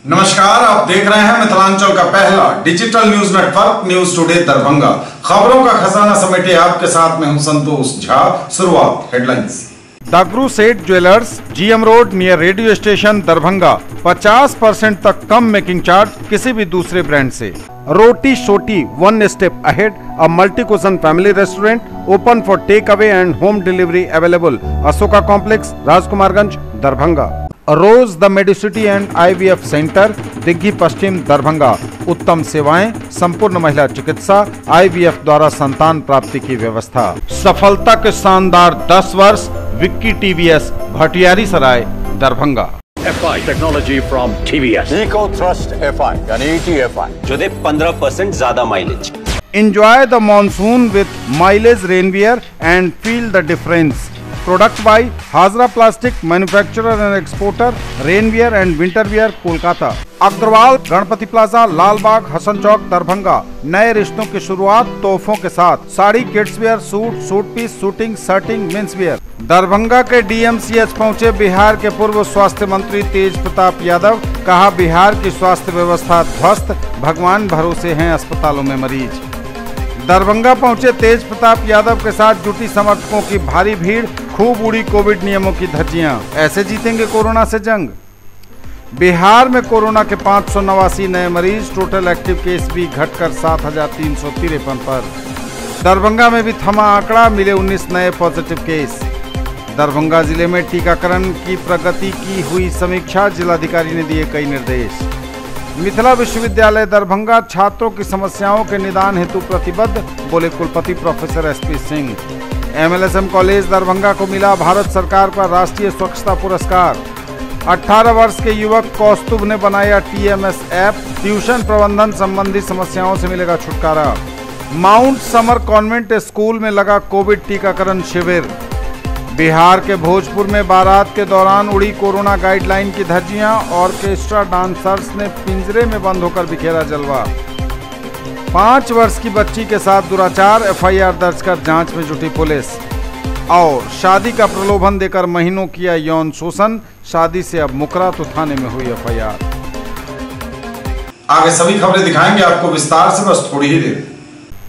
नमस्कार, आप देख रहे हैं मिथिलांचल का पहला digital news network news today Darbhanga. खबरों का खजाना समेटे आपके साथ में हूं संतोष झा। शुरुआत हेडलाइंस। दागरू सेठ jewellers, GM road near radio station Darbhanga. 50% तक कम मेकिंग चार्ज किसी भी दूसरे ब्रांड से। Roti Shoti one step ahead, a multi cuisine family restaurant open for takeaway and home delivery available. Ashoka complex, Rajkumarganj, Darbhanga. Rose the medicity and IVF centre, Digghi Paschim, Darbhanga. उत्तम सेवाएं, संपूर्ण महिला चिकित्सा, IVF द्वारा संतान प्राप्ति की व्यवस्था। सफलता के शानदार 10 वर्ष, Vicky TVS, Bhatiyari Sarai, Darbhanga. FI technology from TVS, eco thrust FI यानी ETFI जो दे 15% ज्यादा mileage. Enjoy the monsoon with mileage rainwear and feel the difference. Product by Hazra Plastic, manufacturer and exporter, rainwear and winterwear, Kolkata. Agarwal Ganpati plaza, Lalbagh, Hasan Chowk, Darbhanga. नए रिश्तों की शुरुआत तोहफों के साथ। Sari, kids wear, suit piece, suiting, shirting, men's wear. Darbhanga के DMCH पहुंचे बिहार के पूर्व स्वास्थ्य मंत्री तेज प्रताप यादव। कहा, बिहार की स्वास्थ्य व्यवस्था ध्वस्त, भगवान भरोसे हैं अस्पतालों में मरीज। दरभंगा पहुंचे तेज प्रताप यादव के साथ जुटी समर्थकों की भारी भीड़। खूब उड़ी कोविड नियमों की धज्जियां। ऐसे जीतेंगे कोरोना से जंग। बिहार में कोरोना के 589 नए मरीज। टोटल एक्टिव केस भी घटकर 7,353 पर। दरभंगा में भी थमा आंकड़ा, मिले 19 नए पॉजिटिव केस। दरभंगा जिले में टीकाकरण की प्रगति की हुई समीक्षा, जिलाधिकारी ने दिए कई निर्देश। मिथिला विश्वविद्यालय दरभंगा छात्रों की समस्याओं के निदान हेतु प्रतिबद्ध, बोले कुलपति professor SP Singh. MLSM college Darbhanga को मिला भारत सरकार का राष्ट्रीय स्वच्छता पुरस्कार। 18 वर्ष के युवक कौस्तुभ ने बनाया TMS ऐप। ट्यूशन प्रबंधन संबंधी समस्याओं से मिलेगा छुटकारा। माउंट समर कॉन्वेंट स्कूल में लगा कोविड टीकाकरण शिविर। बिहार के भोजपुर में बारात के दौरान उड़ी कोरोना गाइडलाइन की धज्जियां। ऑर्केस्ट्रा डांसर्स ने पिंजरे में बंद होकर बिखेरा जलवा। 5 वर्ष की बच्ची के साथ दुराचार, FIR दर्ज कर जांच में जुटी पुलिस। और शादी का प्रलोभन देकर महीनों किया यौन शोषण, शादी से अब मुकरा तो थाने में हुई FIR। आगे सभी खबरें दिखाएंगे आपको विस्तार से, बस थोड़ी ही देर।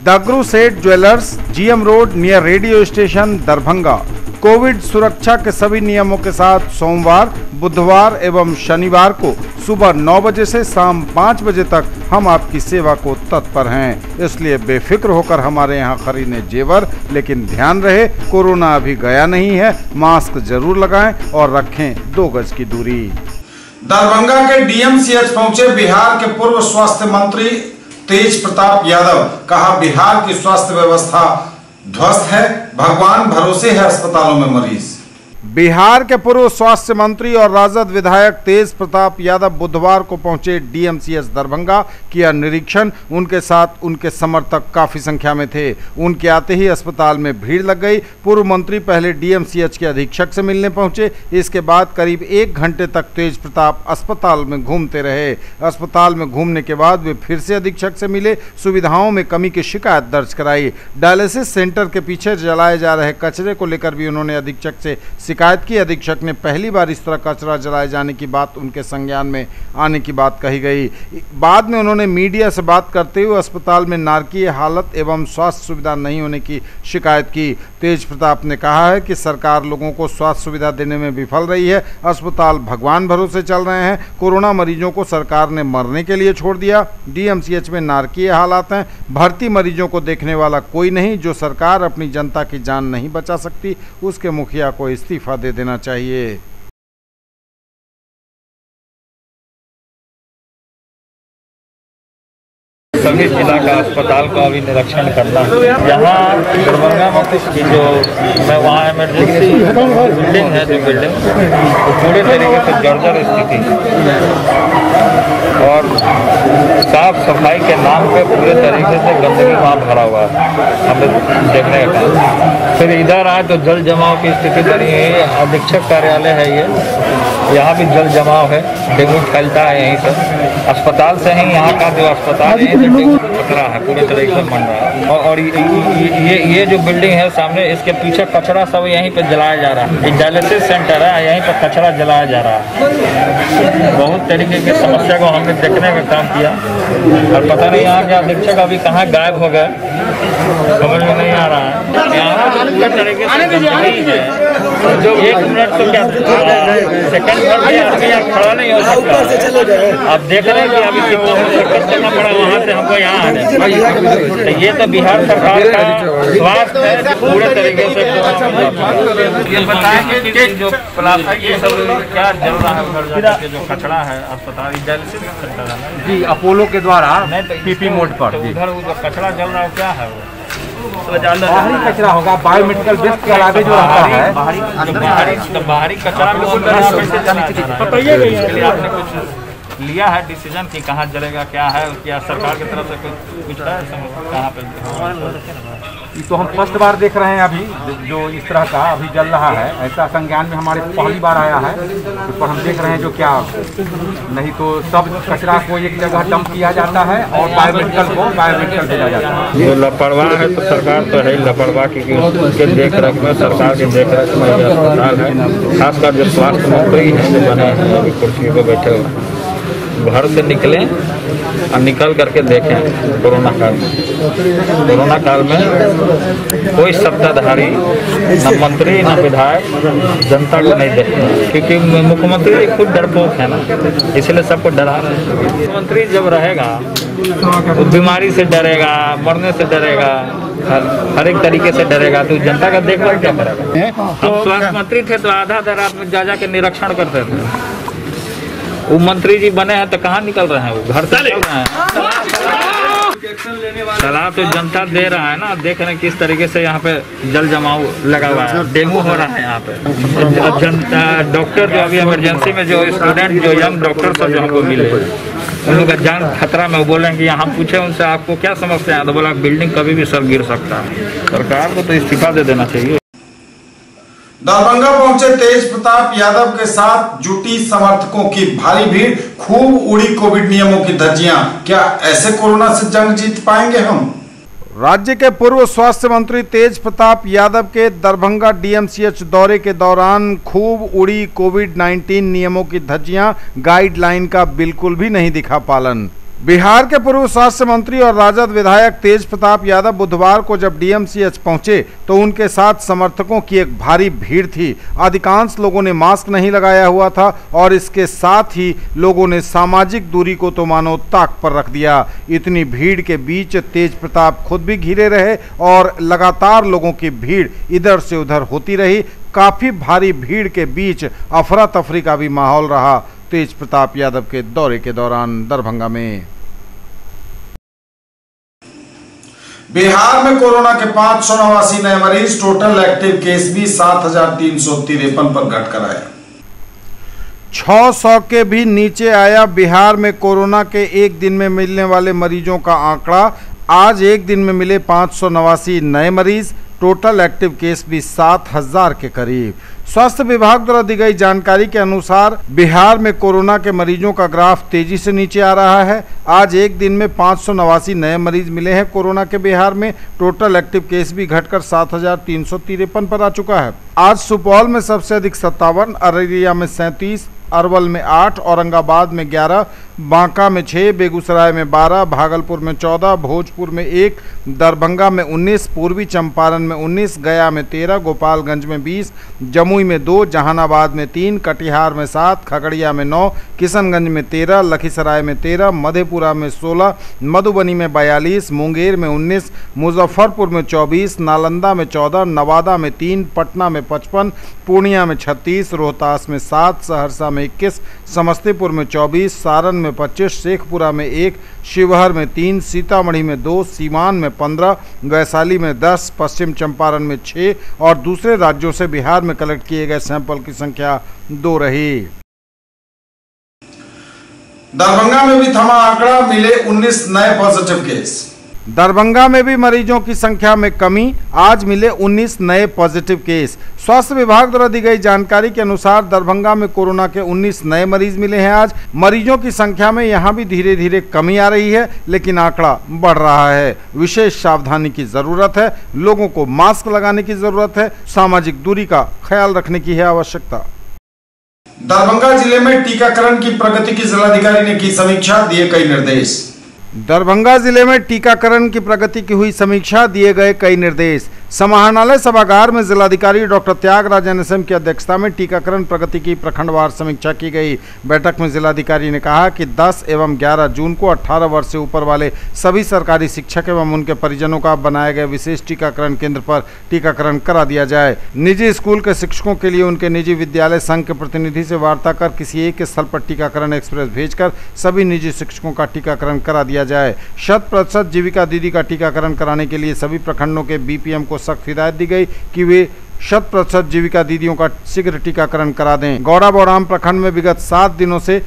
दागरू सेठ jewellers, GM road near radio station, Darbhanga. Covid सुरक्षा के सभी नियमों के साथ सोमवार, बुधवार एवं शनिवार को सुबह 9 बजे से शाम 5 बजे तक हम आपकी सेवा को तत्पर हैं। इसलिए बेफिक्र होकर हमारे यहाँ खरीदें जेवर, लेकिन ध्यान रहे कोरोना अभी गया नहीं है। मास्क जरूर लगाएं और रखें 2 गज की दूरी। दरभंगा के DMCH पहुंचे बिहार के पूर्व स्वास्थ्य मंत्री तेज प्रताप यादव। कहा, बिहार की स्वास्थ्य व्यवस्था ध्वस्त है, भगवान भरोसे है अस्पतालों में मरीज। बिहार के पूर्व स्वास्थ्य मंत्री और राजद विधायक तेज प्रताप यादव बुधवार को पहुंचे DMCH दरभंगा। किया निरीक्षण। उनके साथ उनके समर्थक काफी संख्या में थे। उनके आते ही अस्पताल में भीड़ लग गई। पूर्व मंत्री पहले DMCH के अधीक्षक से मिलने पहुंचे। इसके बाद करीब 1 घंटे तक तेज प्रताप अस्पताल में घूमते रहे। अस्पताल में घूमने के बाद वे फिर से अधीक्षक से मिले। सुविधाओं में कमी की शिकायत दर्ज कराई। डायलिसिस सेंटर के पीछे जलाए जा रहे कचरे को लेकर भी उन्होंने अधीक्षक से शिकायत की। अधीक्षक ने पहली बार इस तरह कचरा जलाए जाने की बात उनके संज्ञान में आने की बात कही गई। बाद में उन्होंने मीडिया से बात करते हुए अस्पताल में नारकीय हालत एवं स्वास्थ्य सुविधा नहीं होने की शिकायत की। तेज प्रताप ने कहा है कि सरकार लोगों को स्वास्थ्य सुविधा देने में विफल रही है। अस्पताल भगवान भरोसे चल रहे हैं। कोरोना मरीजों को सरकार ने मरने के लिए छोड़ दिया। DMCH में नारकीय हालात हैं। भर्ती मरीजों को देखने वाला कोई नहीं। जो सरकार अपनी जनता की जान नहीं बचा सकती, उसके मुखिया को इस्तीफा दे देना चाहिए। सभी जिला का अस्पताल का अभी निरीक्षण करना है। यहाँ दरभंगा में कुछ जो मैं वहाँ इमरजेंसी बिल्डिंग है, जो बिल्डिंग वो पूरे तरीके से जर्जर स्थिति और साफ सफाई के नाम पे पूरे तरीके से गंदगी वहाँ भरा हुआ है। हमें देखने का टाइम फिर इधर आए तो जल जमाव की स्थिति बनी है। अधीक्षक कार्यालय है ये, यहाँ भी जल जमाव है, डेंगू फैलता है यहीं से। अस्पताल से ही यहाँ का जो अस्पताल है डेंगू खतरा है, पूरे तरीके से बन रहा है। और ये जो बिल्डिंग है सामने, इसके पीछे कचरा सब यहीं पे जलाया जा रहा है। एक डायलिसिस सेंटर है, यहीं पर कचरा जलाया जा रहा है। बहुत तरीके की समस्या को हमने देखने का काम किया और पता नहीं यहाँ के अधीक्षक अभी कहाँ गायब हो गए, समझ में नहीं आ रहा है। यहाँ तरीके से जो 1 मिनट तो क्या सेकंड भर में आदमी यहाँ खड़ा नहीं हो सकता। अब देख रहे हैं कि अभी कितना मुश्किल करना पड़ा वहाँ से हमको यहाँ आने। तो ये तो बिहार सरकार का स्वास्थ्य है पूरे तरीके से। ये बताएंगे कि जो प्लास्टिक ये सब क्या जल रहा है उधर, जो कचरा है अस्पताल डायलिसिस सेंटर है जी, अपोलो के द्वारा पीपी मोड पर उधर कचरा जल रहा है, क्या है वो? बाहरी कचरा होगा, बायोमेडिकल वेस्ट के अलावा जो रहता है बाहरी कचरा में आपने कुछ लिया है डिसीजन कि कहाँ जलेगा, क्या है, क्या सरकार की तरफ से कुछ है कहाँ पे? तो हम फर्स्ट बार देख रहे हैं अभी जो इस तरह का अभी जल रहा है, ऐसा संज्ञान में हमारे पहली बार आया है। इस पर हम देख रहे हैं जो क्या, नहीं तो सब कचरा को एक जगह डंप किया जाता है और बायोमेडिकल को बायोमेडिकल भेजा जाता है। जो लापरवाह है तो सरकार तो है लापरवाह, क्योंकि उसके देख रेख में सरकार के देख रेख में ये अस्पताल है। खासकर जो स्वास्थ्य मंत्री हैं जो बने हैं अभी कुर्सी पर बैठे हुए, घर से निकलें और निकल करके देखें। कोरोना काल में कोई सत्ताधारी, न मंत्री न विधायक जनता को नहीं देखते, क्योंकि मुख्यमंत्री खुद डरपोक है ना, इसलिए सबको डरा रहे हैं। मुख्यमंत्री जब रहेगा वो बीमारी से डरेगा, मरने से डरेगा, हर एक तरीके से डरेगा, तो जनता का देखभाल क्या करेगा? हम स्वास्थ्य मंत्री थे तो आधा रात में जा के निरीक्षण करते थे। वो मंत्री जी बने हैं तो कहाँ निकल रहे हैं, वो घर से निकल रहे हैं। सलाह तो जनता दे रहा है ना, देख रहे हैं किस तरीके से यहाँ पे जल जमाव लगा हुआ है, डेंगू हो रहा है यहाँ पे। जनता डॉक्टर जो अभी इमरजेंसी में जो स्टूडेंट जो यंग डॉक्टर सब जो हमको मिले, उन लोग का जान खतरा में, वो बोल रहे हैं कि यहाँ पूछे उनसे आपको क्या समस्या है, तो बोला बिल्डिंग कभी भी सब गिर सकता है। सरकार को तो इस्तीफा दे देना चाहिए। दरभंगा पहुंचे तेज प्रताप यादव के साथ जुटी समर्थकों की भारी भीड़, खूब उड़ी कोविड नियमों की धज्जियां। क्या ऐसे कोरोना से जंग जीत पाएंगे हम? राज्य के पूर्व स्वास्थ्य मंत्री तेज प्रताप यादव के दरभंगा डीएमसीएच दौरे के दौरान खूब उड़ी कोविड-19 नियमों की धज्जियां, गाइडलाइन का बिल्कुल भी नहीं दिखा पालन। बिहार के पूर्व स्वास्थ्य मंत्री और राजद विधायक तेज प्रताप यादव बुधवार को जब डीएमसीएच पहुंचे तो उनके साथ समर्थकों की एक भारी भीड़ थी। अधिकांश लोगों ने मास्क नहीं लगाया हुआ था और इसके साथ ही लोगों ने सामाजिक दूरी को तो मानो ताक पर रख दिया। इतनी भीड़ के बीच तेज प्रताप खुद भी घिरे रहे और लगातार लोगों की भीड़ इधर से उधर होती रही। काफी भारी भीड़ के बीच अफरा तफरी का भी माहौल रहा तेज प्रताप यादव के दौरे के दौरान दरभंगा में। बिहार में कोरोना के 589 नए मरीज, टोटल एक्टिव केस भी 7,353 पर घटकर आया। 600 के भी नीचे आया बिहार में कोरोना के एक दिन में मिलने वाले मरीजों का आंकड़ा। आज एक दिन में मिले 589 नए मरीज, टोटल एक्टिव केस भी 7,000 के करीब। स्वास्थ्य विभाग द्वारा दी गई जानकारी के अनुसार बिहार में कोरोना के मरीजों का ग्राफ तेजी से नीचे आ रहा है। आज एक दिन में 589 नए मरीज मिले हैं कोरोना के बिहार में। टोटल एक्टिव केस भी घटकर 7,353 पर आ चुका है। आज सुपौल में सबसे अधिक 57, अररिया में 37, अरवल में 8, औरंगाबाद में 11, बांका में 6, बेगूसराय में 12, भागलपुर में 14, भोजपुर में 1, दरभंगा में 19, पूर्वी चंपारण में 19, गया में 13, गोपालगंज में 20, जमुई में 2, जहानाबाद में 3, कटिहार में 7, खगड़िया में 9, किशनगंज में 13, लखीसराय में 13, मधेपुरा में 16, मधुबनी में 42, मुंगेर में 19, मुजफ्फरपुर में 24, नालंदा में 14, नवादा में 3, पटना में 55, पूर्णिया में 36, रोहतास में 7, सहरसा में 21, समस्तीपुर में 24, सारण में 25, शेखपुरा में 1, शिवहर में 3, सीतामढ़ी में 2, सीवान में 15, वैशाली में 10, पश्चिम चंपारण में 6 और दूसरे राज्यों से बिहार में कलेक्ट किए गए सैंपल की संख्या 2 रही। दरभंगा में भी थमा आंकड़ा, मिले 19 नए पॉजिटिव केस। दरभंगा में भी मरीजों की संख्या में कमी, आज मिले 19 नए पॉजिटिव केस। स्वास्थ्य विभाग द्वारा दी गई जानकारी के अनुसार दरभंगा में कोरोना के 19 नए मरीज मिले हैं। आज मरीजों की संख्या में यहां भी धीरे धीरे कमी आ रही है, लेकिन आंकड़ा बढ़ रहा है। विशेष सावधानी की जरूरत है, लोगों को मास्क लगाने की जरूरत है, सामाजिक दूरी का ख्याल रखने की है आवश्यकता। दरभंगा जिले में टीकाकरण की प्रगति की जिलाधिकारी ने की समीक्षा, दिए कई निर्देश। दरभंगा जिले में टीकाकरण की प्रगति की हुई समीक्षा, दिए गए कई निर्देश। समाहरणालय सभागार में जिलाधिकारी डॉक्टर त्यागराज NSM की अध्यक्षता में टीकाकरण प्रगति की प्रखंडवार समीक्षा की गई। बैठक में जिलाधिकारी ने कहा कि 10 एवं 11 जून को 18 वर्ष से ऊपर वाले सभी सरकारी शिक्षक एवं उनके परिजनों का बनाए गए विशेष टीकाकरण केंद्र पर टीकाकरण करा दिया जाए। निजी स्कूल के शिक्षकों के लिए उनके निजी विद्यालय संघ के प्रतिनिधि से वार्ता कर किसी एक स्थल पर टीकाकरण एक्सप्रेस भेजकर सभी निजी शिक्षकों का टीकाकरण करा दिया जाए। 100% जीविका दीदी का टीकाकरण कराने के लिए सभी प्रखंडों के BPM को सख्त हिदायत दी गई कि वे 100% जीविका दीदियों का शीघ्र टीकाकरण करा दें। गौड़ा बौराम प्रखंड में विगत 7 दिनों से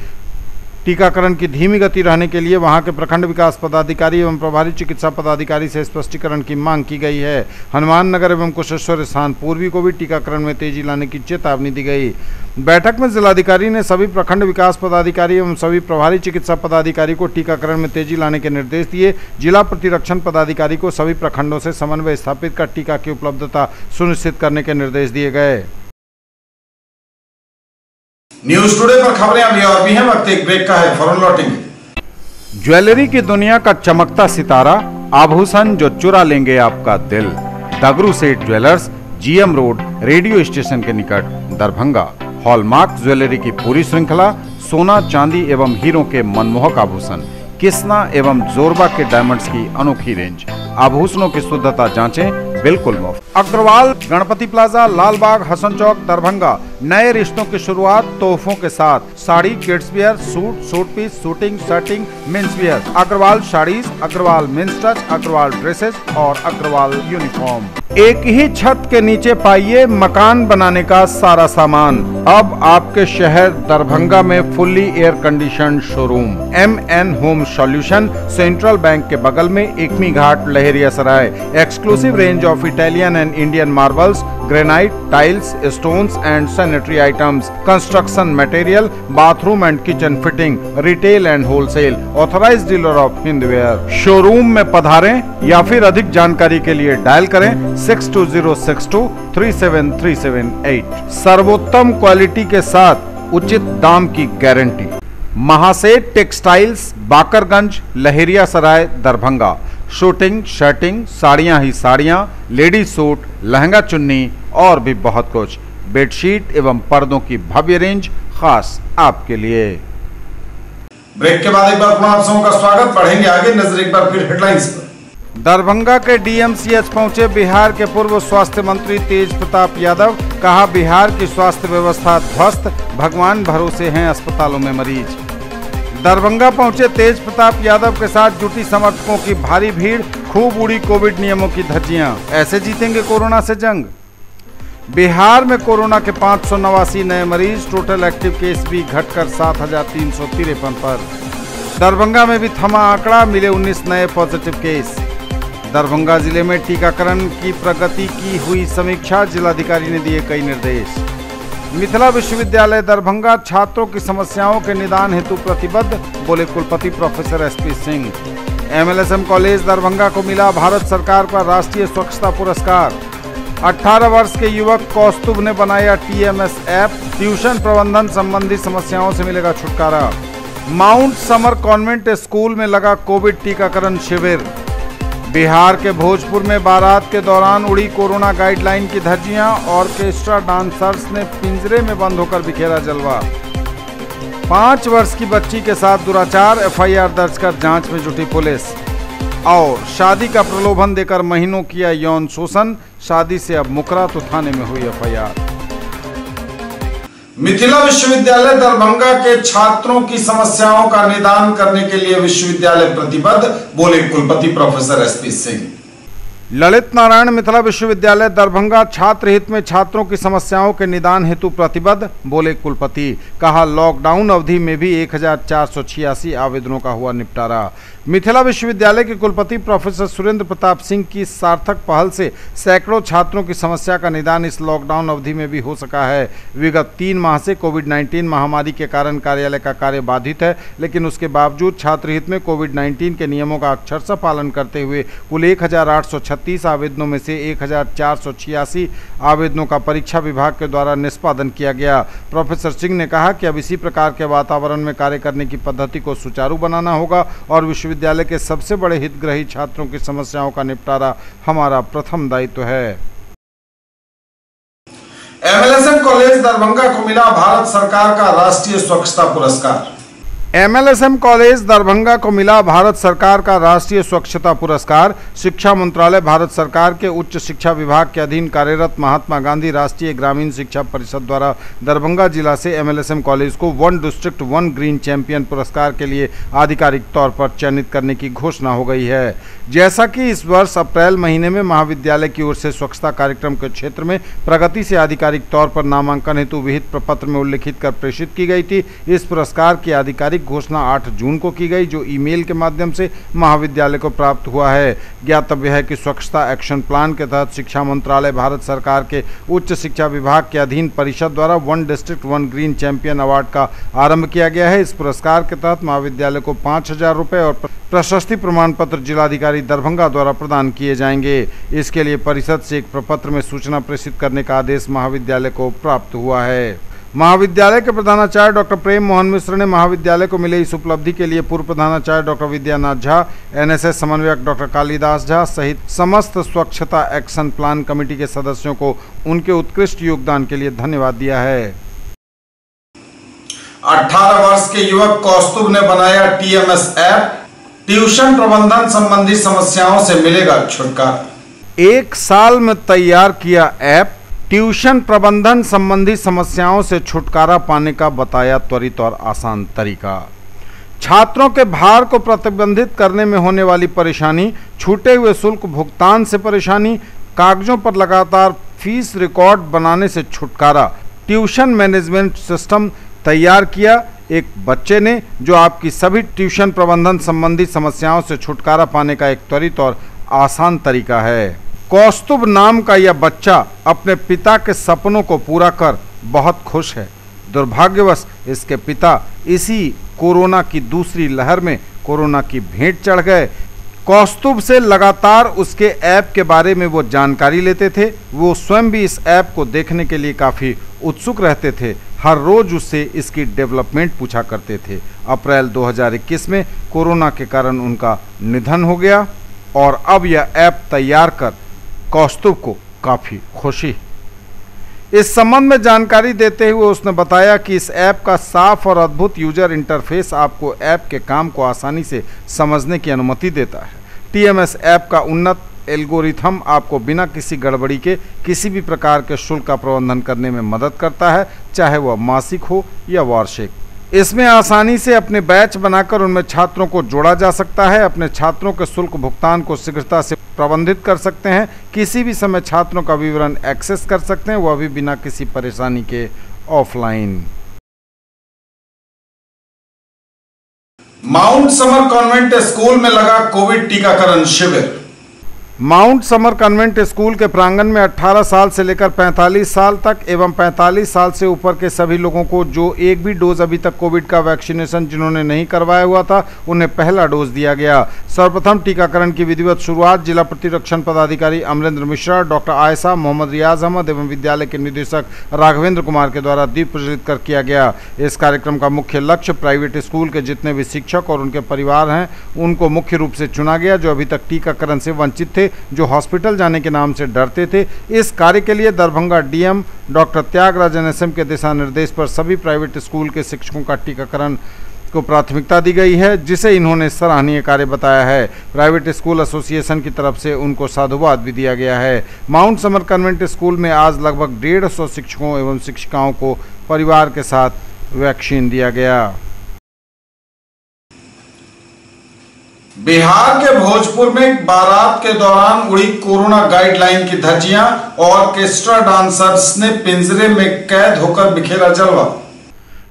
टीकाकरण की धीमी गति रहने के लिए वहां के प्रखंड विकास पदाधिकारी एवं प्रभारी चिकित्सा पदाधिकारी से स्पष्टीकरण की मांग की गई है। हनुमान नगर एवं कुशेश्वर स्थान पूर्वी को भी टीकाकरण में तेजी लाने की चेतावनी दी गई। बैठक में जिलाधिकारी ने सभी प्रखंड विकास पदाधिकारी एवं सभी प्रभारी चिकित्सा पदाधिकारी को टीकाकरण में तेजी लाने के निर्देश दिए। जिला प्रतिरक्षण पदाधिकारी को सभी प्रखंडों से समन्वय स्थापित कर टीका की उपलब्धता सुनिश्चित करने के निर्देश दिए गए। न्यूज टुडे पर खबरें अभी और भी हैं, वक्त एक ब्रेक का है, फौरन लौटेंगे। ज्वेलरी की दुनिया का चमकता सितारा, आभूषण जो चुरा लेंगे आपका दिल। दगरू सेठ jewellers, GM road, radio station के निकट, दरभंगा। हॉलमार्क ज्वेलरी की पूरी श्रृंखला, सोना चांदी एवं हीरों के मनमोहक आभूषण, किस्ना एवं जोरबा के डायमंड्स की अनोखी रेंज। आभूषणों की शुद्धता जांचें, बिल्कुल मुफ्त। अग्रवाल गणपति प्लाजा, लालबाग, हसन चौक, दरभंगा। नए रिश्तों की शुरुआत तोहफों के साथ। Sari, kids wear, suit, suit piece, suiting, shirting, men's wear. Agarwal Sarees, Agarwal men's touch, Agarwal dresses और अग्रवाल यूनिफॉर्म। एक ही छत के नीचे पाइए मकान बनाने का सारा सामान। अब आपके शहर दरभंगा में fully air condition showroom. MN home solution, central bank के बगल में, Ekmi Ghat, Laheriasarai. Exclusive range of Italian and Indian marbles, granite, tiles, stones and sanitary items, construction material, bathroom and kitchen fitting, retail and wholesale, authorized dealer of Hindware। Showroom में पधारें या फिर अधिक जानकारी के लिए डायल करें 6206237378। सर्वोत्तम क्वालिटी के साथ उचित दाम की guarantee. Mahaseth textiles, Bakarganj, Laheriasarai, Darbhanga. Shooting, shirting, साड़ियाँ ही साड़ियाँ, लेडीज सूट, लहंगा चुन्नी और भी बहुत कुछ। बेडशीट एवं पर्दों की भव्य रेंज खास आपके लिए। ब्रेक के बाद एक बार पुनः आप सबों का स्वागत। बढ़ेंगे आगे, नजर एक बार फिर हेडलाइंस पर। दरभंगा के DMCH पहुंचे बिहार के पूर्व स्वास्थ्य मंत्री तेज प्रताप यादव। कहा, बिहार की स्वास्थ्य व्यवस्था ध्वस्त, भगवान भरोसे हैं अस्पतालों में मरीज। दरभंगा पहुंचे तेज प्रताप यादव के साथ जुटी समर्थकों की भारी भीड़। खूब उड़ी कोविड नियमों की धज्जियां। ऐसे जीतेंगे कोरोना से जंग। बिहार में कोरोना के 589 नए मरीज। टोटल एक्टिव केस भी घटकर 7353 पर। दरभंगा में भी थमा आंकड़ा, मिले 19 नए पॉजिटिव केस। दरभंगा जिले में टीकाकरण की प्रगति की हुई समीक्षा, जिलाधिकारी ने दिए कई निर्देश। मिथिला विश्वविद्यालय दरभंगा छात्रों की समस्याओं के निदान हेतु प्रतिबद्ध, बोले कुलपति professor SP Singh. MLSM college Darbhanga को मिला भारत सरकार का राष्ट्रीय स्वच्छता पुरस्कार। 18 वर्ष के युवक कौस्तुभ ने बनाया TMS ऐप। ट्यूशन प्रबंधन संबंधी समस्याओं से मिलेगा छुटकारा। माउंट समर कॉन्वेंट स्कूल में लगा कोविड टीकाकरण शिविर। बिहार के भोजपुर में बारात के दौरान उड़ी कोरोना गाइडलाइन की धज्जियां। ऑर्केस्ट्रा डांसर्स ने पिंजरे में बंद होकर बिखेरा जलवा। 5 वर्ष की बच्ची के साथ दुराचार, FIR दर्ज कर जांच में जुटी पुलिस। और शादी का प्रलोभन देकर महीनों किया यौन शोषण, शादी से अब मुकरा तो थाने में हुई FIR। मिथिला विश्वविद्यालय दरभंगा के छात्रों की समस्याओं का निदान करने के लिए विश्वविद्यालय प्रतिबद्ध, बोले कुलपति प्रोफेसर SP सिंह। ललित नारायण मिथिला विश्वविद्यालय दरभंगा छात्र हित में छात्रों की समस्याओं के निदान हेतु प्रतिबद्ध, बोले कुलपति। कहा, लॉकडाउन अवधि में भी 1486 आवेदनों का हुआ निपटारा। मिथिला विश्वविद्यालय के कुलपति प्रोफेसर सुरेंद्र प्रताप सिंह की सार्थक पहल से सैकड़ों छात्रों की समस्या का निदान इस लॉकडाउन अवधि में भी हो सका है। विगत 3 माह से कोविड-19 महामारी के कारण कार्यालय का कार्य बाधित है, लेकिन उसके बावजूद छात्र हित में कोविड-19 के नियमों का अक्षरशः पालन करते हुए कुल 1836 आवेदनों में से 1486 आवेदनों का परीक्षा विभाग के द्वारा निष्पादन किया गया। प्रोफेसर सिंह ने कहा कि अब इसी प्रकार के वातावरण में कार्य करने की पद्धति को सुचारू बनाना होगा और विश्वविद्यालय के सबसे बड़े हितग्राही छात्रों की समस्याओं का निपटारा हमारा प्रथम दायित्व है। एमएलएसएम कॉलेज दरभंगा को मिला भारत सरकार का राष्ट्रीय स्वच्छता पुरस्कार। एमएलएसएम कॉलेज दरभंगा को मिला भारत सरकार का राष्ट्रीय स्वच्छता पुरस्कार। शिक्षा मंत्रालय भारत सरकार के उच्च शिक्षा विभाग के अधीन कार्यरत महात्मा गांधी राष्ट्रीय ग्रामीण शिक्षा परिषद द्वारा दरभंगा जिला से एमएलएसएम कॉलेज को 1 डिस्ट्रिक्ट 1 ग्रीन चैंपियन पुरस्कार के लिए आधिकारिक तौर पर चयनित करने की घोषणा हो गई है। जैसा कि इस वर्ष अप्रैल महीने में महाविद्यालय की ओर से स्वच्छता कार्यक्रम के क्षेत्र में प्रगति से आधिकारिक तौर पर नामांकन हेतु विहित प्रपत्र में उल्लिखित कर प्रेषित की गई थी, इस पुरस्कार की आधिकारिक घोषणा 8 जून को की गई, जो ईमेल के माध्यम से महाविद्यालय को प्राप्त हुआ है। ज्ञातव्य है कि स्वच्छता एक्शन प्लान के तहत शिक्षा मंत्रालय भारत सरकार के उच्च शिक्षा विभाग के अधीन परिषद द्वारा 1 डिस्ट्रिक्ट 1 ग्रीन चैंपियन अवार्ड का आरंभ किया गया है। इस पुरस्कार के तहत महाविद्यालय को 5000 रुपये और प्रशस्ति प्रमाण पत्र जिलाधिकारी दरभंगा द्वारा प्रदान किए जाएंगे। इसके लिए परिषद से एक प्रपत्र में सूचना प्रेषित करने का आदेश महाविद्यालय को प्राप्त हुआ है। महाविद्यालय के प्रधानाचार्य डॉक्टर प्रेम मोहन मिश्र ने महाविद्यालय को मिले इस उपलब्धि के लिए पूर्व प्रधानाचार्य डॉक्टर विद्यानाथ झा, एनएसएस समन्वयक डॉक्टर कालिदास झा सहित समस्त स्वच्छता एक्शन प्लान कमेटी के सदस्यों को उनके उत्कृष्ट योगदान के लिए धन्यवाद दिया है। 18 वर्ष के युवक कौस्तुभ ने बनाया टीएमएस ऐप, ट्यूशन प्रबंधन संबंधी समस्याओं से मिलेगा छुटकारा। 1 साल में तैयार किया ऐप, ट्यूशन प्रबंधन संबंधी समस्याओं से छुटकारा पाने का बताया त्वरित और आसान तरीका। छात्रों के भार को प्रतिबंधित करने में होने वाली परेशानी, छूटे हुए शुल्क भुगतान से परेशानी, कागजों पर लगातार फीस रिकॉर्ड बनाने से छुटकारा। ट्यूशन मैनेजमेंट सिस्टम तैयार किया एक बच्चे ने, जो आपकी सभी ट्यूशन प्रबंधन संबंधी समस्याओं से छुटकारा पाने का एक त्वरित और आसान तरीका है। कौस्तुभ नाम का यह बच्चा अपने पिता के सपनों को पूरा कर बहुत खुश है। दुर्भाग्यवश इसके पिता इसी कोरोना की दूसरी लहर में कोरोना की भेंट चढ़ गए। कौस्तुभ से लगातार उसके ऐप के बारे में वो जानकारी लेते थे। वो स्वयं भी इस ऐप को देखने के लिए काफ़ी उत्सुक रहते थे। हर रोज उससे इसकी डेवलपमेंट पूछा करते थे। अप्रैल 2021 में कोरोना के कारण उनका निधन हो गया और अब यह ऐप तैयार कर कौस्तुभ को काफ़ी खुशी। इस संबंध में जानकारी देते हुए उसने बताया कि इस ऐप का साफ और अद्भुत यूजर इंटरफेस आपको ऐप के काम को आसानी से समझने की अनुमति देता है। टीएमएस ऐप का उन्नत एल्गोरिथम आपको बिना किसी गड़बड़ी के किसी भी प्रकार के शुल्क का प्रबंधन करने में मदद करता है, चाहे वह मासिक हो या वार्षिक। इसमें आसानी से अपने बैच बनाकर उनमें छात्रों को जोड़ा जा सकता है। अपने छात्रों के शुल्क भुगतान को शीघ्रता से प्रबंधित कर सकते हैं। किसी भी समय छात्रों का विवरण एक्सेस कर सकते हैं, वह भी बिना किसी परेशानी के offline. Mount summer convent school में लगा कोविड टीकाकरण शिविर। माउंट समर कन्वेंट स्कूल के प्रांगण में 18 साल से लेकर 45 साल तक एवं 45 साल से ऊपर के सभी लोगों को जो एक भी डोज अभी तक कोविड का वैक्सीनेशन जिन्होंने नहीं करवाया हुआ था, उन्हें पहला डोज दिया गया। सर्वप्रथम टीकाकरण की विधिवत शुरुआत जिला प्रतिरक्षण पदाधिकारी अमरेंद्र मिश्रा, डॉक्टर आयशा, मोहम्मद रियाज अहमद एवं विद्यालय के निदेशक राघवेंद्र कुमार के द्वारा दीप प्रज्वलित कर किया गया। इस कार्यक्रम का मुख्य लक्ष्य प्राइवेट स्कूल के जितने भी शिक्षक और उनके परिवार हैं, उनको मुख्य रूप से चुना गया, जो अभी तक टीकाकरण से वंचित थे, जो हॉस्पिटल जाने के नाम से डरते थे। इस कार्य के लिए Darbhanga DM doctor Tyagaraj NSM के दिशा निर्देश पर सभी प्राइवेट स्कूल के शिक्षकों का टीकाकरण को प्राथमिकता दी गई है, जिसे इन्होंने सराहनीय कार्य बताया है। प्राइवेट स्कूल एसोसिएशन की तरफ से उनको साधुवाद भी दिया गया है। माउंट समर कन्वेंट स्कूल में आज लगभग 150 शिक्षकों एवं शिक्षिकाओं को परिवार के साथ वैक्सीन दिया गया। बिहार के भोजपुर में बारात के दौरान उड़ी कोरोना गाइडलाइन की धज्जियां, ऑर्केस्ट्रा डांसर्स ने पिंजरे में कैद होकर बिखेरा जलवा।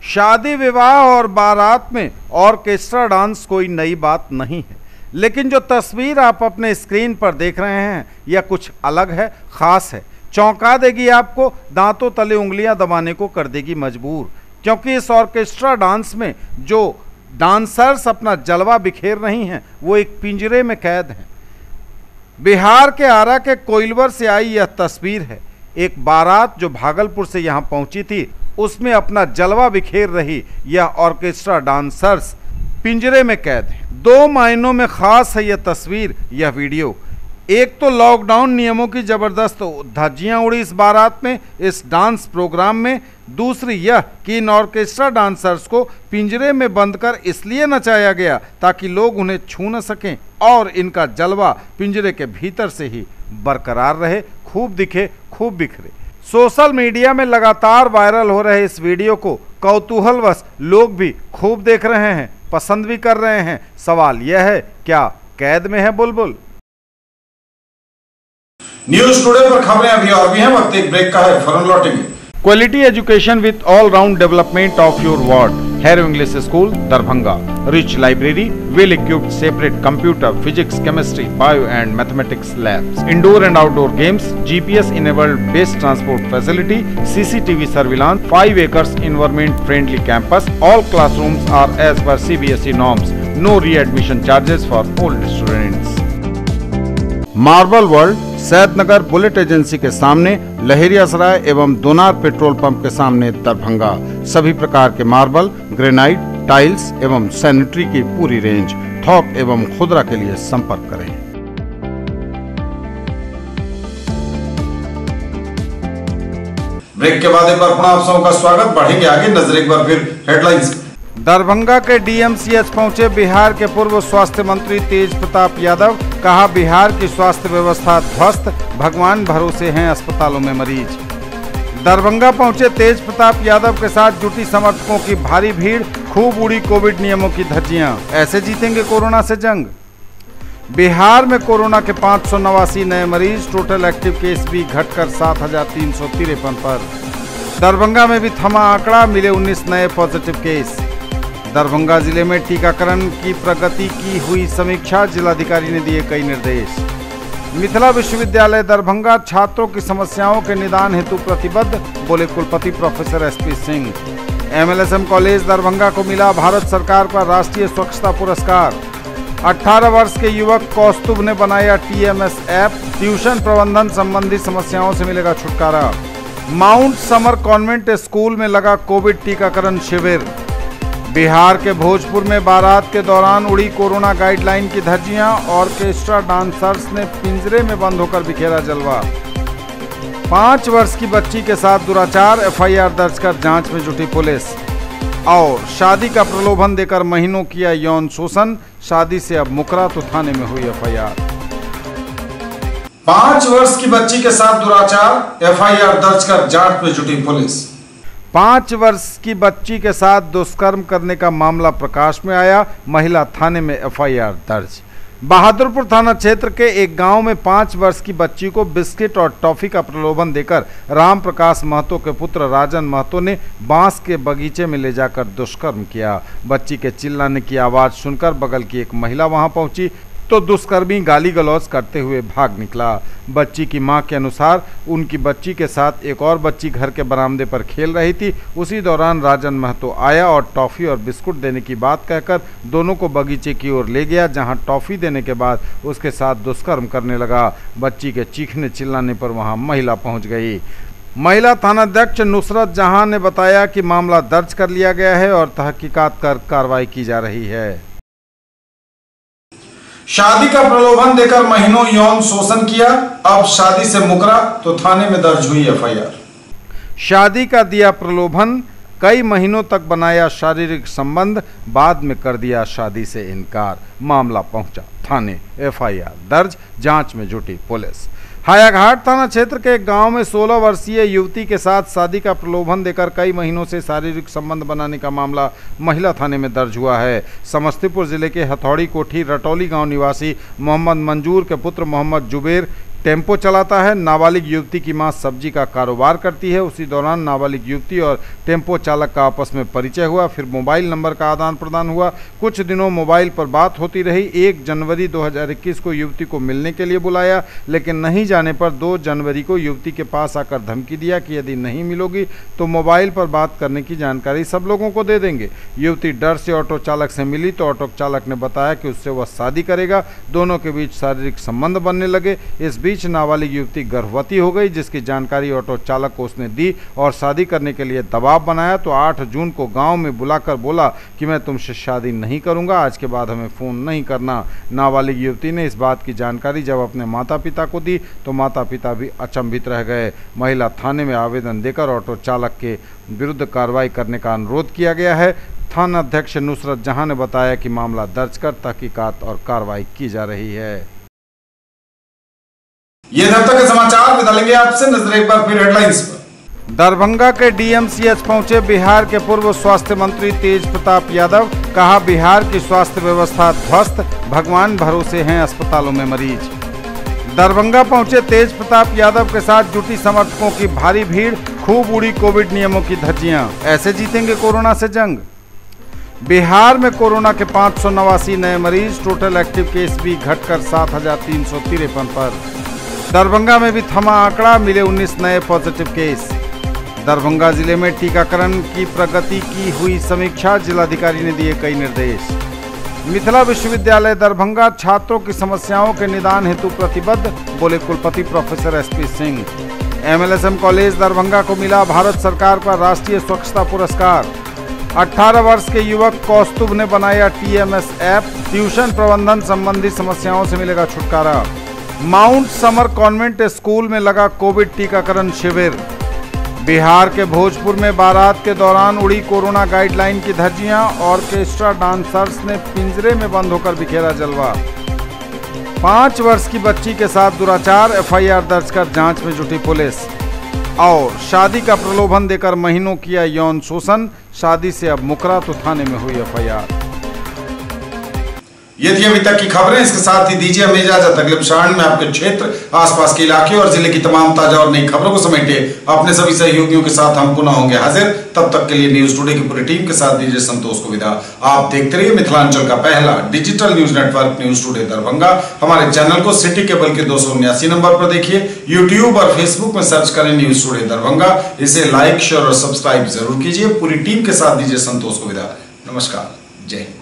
शादी विवाह और बारात में ऑर्केस्ट्रा डांस कोई नई बात नहीं है, लेकिन जो तस्वीर आप अपने स्क्रीन पर देख रहे हैं यह कुछ अलग है, खास है, चौंका देगी आपको, दांतों तले उंगलियां दबाने को कर देगी मजबूर। क्योंकि इस ऑर्केस्ट्रा डांस में जो डांसर्स अपना जलवा बिखेर रही हैं वो एक पिंजरे में कैद हैं। बिहार के आरा के कोइलवर से आई यह तस्वीर है। एक बारात जो भागलपुर से यहां पहुंची थी उसमें अपना जलवा बिखेर रही यह ऑर्केस्ट्रा डांसर्स पिंजरे में कैद हैं। दो मायनों में खास है यह तस्वीर, यह वीडियो। एक तो लॉकडाउन नियमों की जबरदस्त धज्जियां उड़ी इस बारात में, इस डांस प्रोग्राम में। दूसरी यह कि इन ऑर्केस्ट्रा डांसर्स को पिंजरे में बंद कर इसलिए नचाया गया ताकि लोग उन्हें छू न सकें और इनका जलवा पिंजरे के भीतर से ही बरकरार रहे, खूब दिखे, खूब बिखरे। सोशल मीडिया में लगातार वायरल हो रहे इस वीडियो को कौतूहलवश लोग भी खूब देख रहे हैं, पसंद भी कर रहे हैं। सवाल यह है, क्या कैद में है बुलबुल? न्यूज टुडे पर खबरें अभी और भी हैं, वक्त एक ब्रेक का है, फौरन लौटेंगे। Quality education with all round development of your ward, harrow English school Darbhanga, rich library, well equipped separate computer, physics, chemistry, bio and mathematics labs, indoor and outdoor games, GPS enabled best transport facility, CCTV surveillance, 5 acres environment friendly campus, all classrooms are as per CBSE norms, no re-admission charges for old students। Marble world, Saidnagar bullet agency के सामने, लहेरियासराय एवं दोनार petrol pump के सामने दरभंगा। सभी प्रकार के marble, granite, tiles एवं sanitary की पूरी रेंज। थोक एवं खुदरा के लिए संपर्क करें। ब्रेक के बाद एक बार पुनः आप सबों का स्वागत। बढ़ेंगे आगे, नजर एक बार फिर हेडलाइंस। दरभंगा के डीएमसीएच पहुंचे बिहार के पूर्व स्वास्थ्य मंत्री तेज प्रताप यादव। कहा, बिहार की स्वास्थ्य व्यवस्था ध्वस्त, भगवान भरोसे हैं अस्पतालों में मरीज। दरभंगा पहुंचे तेज प्रताप यादव के साथ जुटी समर्थकों की भारी भीड़, खूब उड़ी कोविड नियमों की धज्जियां। ऐसे जीतेंगे कोरोना से जंग। बिहार में कोरोना के 589 नए मरीज, टोटल एक्टिव केस भी घटकर 7,353 पर। दरभंगा में भी थमा आंकड़ा, मिले 19 नए पॉजिटिव केस। दरभंगा जिले में टीकाकरण की प्रगति की हुई समीक्षा, जिलाधिकारी ने दिए कई निर्देश। मिथिला विश्वविद्यालय दरभंगा छात्रों की समस्याओं के निदान हेतु प्रतिबद्ध, बोले कुलपति professor SP Singh. MLSM college Darbhanga को मिला भारत सरकार का राष्ट्रीय स्वच्छता पुरस्कार। 18 वर्ष के युवक कौस्तुभ ने बनाया टीएमएस ऐप, ट्यूशन प्रबंधन संबंधी समस्याओं से मिलेगा छुटकारा। माउंट समर कॉन्वेंट स्कूल में लगा कोविड टीकाकरण शिविर। बिहार के भोजपुर में बारात के दौरान उड़ी कोरोना गाइडलाइन की धज्जियां, ऑर्केस्ट्रा डांसर्स ने पिंजरे में बंद होकर बिखेरा जलवा। 5 वर्ष की बच्ची के साथ दुराचार, एफआईआर दर्ज कर जांच में जुटी पुलिस। और शादी का प्रलोभन देकर महीनों किया यौन शोषण, शादी से अब मुकरा तो थाने में हुई एफआईआर। 5 वर्ष की बच्ची के साथ दुराचार, एफआईआर दर्ज कर जांच में जुटी पुलिस। 5 वर्ष की बच्ची के साथ दुष्कर्म करने का मामला प्रकाश में आया, महिला थाने में एफआईआर दर्ज। बहादुरपुर थाना क्षेत्र के एक गांव में 5 वर्ष की बच्ची को बिस्किट और टॉफी का प्रलोभन देकर राम प्रकाश महतो के पुत्र राजन महतो ने बांस के बगीचे में ले जाकर दुष्कर्म किया। बच्ची के चिल्लाने की आवाज़ सुनकर बगल की एक महिला वहां पहुंची तो दुष्कर्मी गाली गलौज करते हुए भाग निकला। बच्ची की मां के अनुसार उनकी बच्ची के साथ एक और बच्ची घर के बरामदे पर खेल रही थी। उसी दौरान राजन महतो आया और टॉफ़ी और बिस्कुट देने की बात कहकर दोनों को बगीचे की ओर ले गया, जहां टॉफ़ी देने के बाद उसके साथ दुष्कर्म करने लगा। बच्ची के चीखने चिल्लाने पर वहां महिला पहुंच गई। महिला थानाध्यक्ष नुसरत जहां ने बताया कि मामला दर्ज कर लिया गया है और तहकीकात कर कार्रवाई की जा रही है। शादी का प्रलोभन देकर महीनों यौन शोषण किया, अब शादी से मुकरा तो थाने में दर्ज हुई एफआईआर। शादी का दिया प्रलोभन, कई महीनों तक बनाया शारीरिक संबंध, बाद में कर दिया शादी से इनकार। मामला पहुंचा थाने, एफआईआर दर्ज, जांच में जुटी पुलिस। हायाघाट थाना क्षेत्र के एक गांव में 16 वर्षीय युवती के साथ शादी का प्रलोभन देकर कई महीनों से शारीरिक संबंध बनाने का मामला महिला थाने में दर्ज हुआ है। समस्तीपुर जिले के हथौड़ी कोठी रटौली गांव निवासी मोहम्मद मंजूर के पुत्र मोहम्मद जुबेर टेम्पो चलाता है। नाबालिग युवती की मां सब्जी का कारोबार करती है। उसी दौरान नाबालिग युवती और टेम्पो चालक का आपस में परिचय हुआ, फिर मोबाइल नंबर का आदान प्रदान हुआ। कुछ दिनों मोबाइल पर बात होती रही। 1 जनवरी 2021 को युवती को मिलने के लिए बुलाया, लेकिन नहीं जाने पर 2 जनवरी को युवती के पास आकर धमकी दिया कि यदि नहीं मिलोगी तो मोबाइल पर बात करने की जानकारी सब लोगों को दे देंगे। युवती डर से ऑटो चालक से मिली तो ऑटो चालक ने बताया कि उससे वह शादी करेगा। दोनों के बीच शारीरिक संबंध बनने लगे। इस बीच नाबालिग युवती गर्भवती हो गई, जिसकी जानकारी ऑटो चालक को उसने दी और शादी करने के लिए दबाव बनाया। तो 8 जून को गांव में बुलाकर बोला कि मैं तुमसे शादी नहीं करूंगा, आज के बाद हमें फ़ोन नहीं करना। नाबालिग युवती ने इस बात की जानकारी जब अपने माता पिता को दी तो माता पिता भी अचंभित रह गए। महिला थाने में आवेदन देकर ऑटो चालक के विरुद्ध कार्रवाई करने का अनुरोध किया गया है। थाना अध्यक्ष नुसरत जहां ने बताया कि मामला दर्ज कर तहकीकात और कार्रवाई की जा रही है। ये तब तक के समाचार, विदा लेंगे आपसे। नजर एक बार फिर हेडलाइंस पर। दरभंगा के डीएमसीएच पहुंचे बिहार के पूर्व स्वास्थ्य मंत्री तेज प्रताप यादव। कहा, बिहार की स्वास्थ्य व्यवस्था ध्वस्त, भगवान भरोसे हैं अस्पतालों में मरीज। दरभंगा पहुंचे तेज प्रताप यादव के साथ जुटी समर्थकों की भारी भीड़। खूब उड़ी कोविड नियमों की धज्जियां, ऐसे जीतेंगे कोरोना से जंग। बिहार में कोरोना के 589 नए मरीज, टोटल एक्टिव केस भी घटकर 7353 पर। दरभंगा में भी थमा आंकड़ा, मिले 19 नए पॉजिटिव केस। दरभंगा जिले में टीकाकरण की प्रगति की हुई समीक्षा, जिलाधिकारी ने दिए कई निर्देश। मिथिला विश्वविद्यालय दरभंगा छात्रों की समस्याओं के निदान हेतु प्रतिबद्ध, बोले कुलपति professor SP Singh. MLSM college Darbhanga को मिला भारत सरकार का राष्ट्रीय स्वच्छता पुरस्कार। 18 वर्ष के युवक कौस्तुभ ने बनाया टीएमएस ऐप, ट्यूशन प्रबंधन संबंधी समस्याओं से मिलेगा छुटकारा। माउंट समर कॉन्वेंट स्कूल में लगा कोविड टीकाकरण शिविर। बिहार के भोजपुर में बारात के दौरान उड़ी कोरोना गाइडलाइन की धज्जियां, ऑर्केस्ट्रा डांसर्स ने पिंजरे में बंद होकर बिखेरा जलवा। 5 वर्ष की बच्ची के साथ दुराचार, एफआईआर दर्ज कर जांच में जुटी पुलिस। और शादी का प्रलोभन देकर महीनों किया यौन शोषण, शादी से अब मुकरा तो थाने में हुई एफआईआर। ये थी अभी तक की खबरें। इसके साथ ही दीजिए हमें इजाजत। अगले प्रसारण में आपके क्षेत्र, आसपास के इलाके और जिले की तमाम ताजा और नई खबरों को समेटे अपने सभी सहयोगियों के साथ हम पुनः होंगे हाजिर। तब तक के लिए न्यूज टुडे की पूरी टीम के साथ दीजिए संतोष को विदा। आप देखते रहिए मिथिलांचल का पहला digital news network news today Darbhanga. हमारे चैनल को सिटी केबल के 279 नंबर पर देखिए। यूट्यूब और फेसबुक में सर्च करें न्यूज टुडे दरभंगा। इसे लाइक, शेयर और सब्सक्राइब जरूर कीजिए। पूरी टीम के साथ दीजिए संतोष को विदा। नमस्कार, जय हिंद।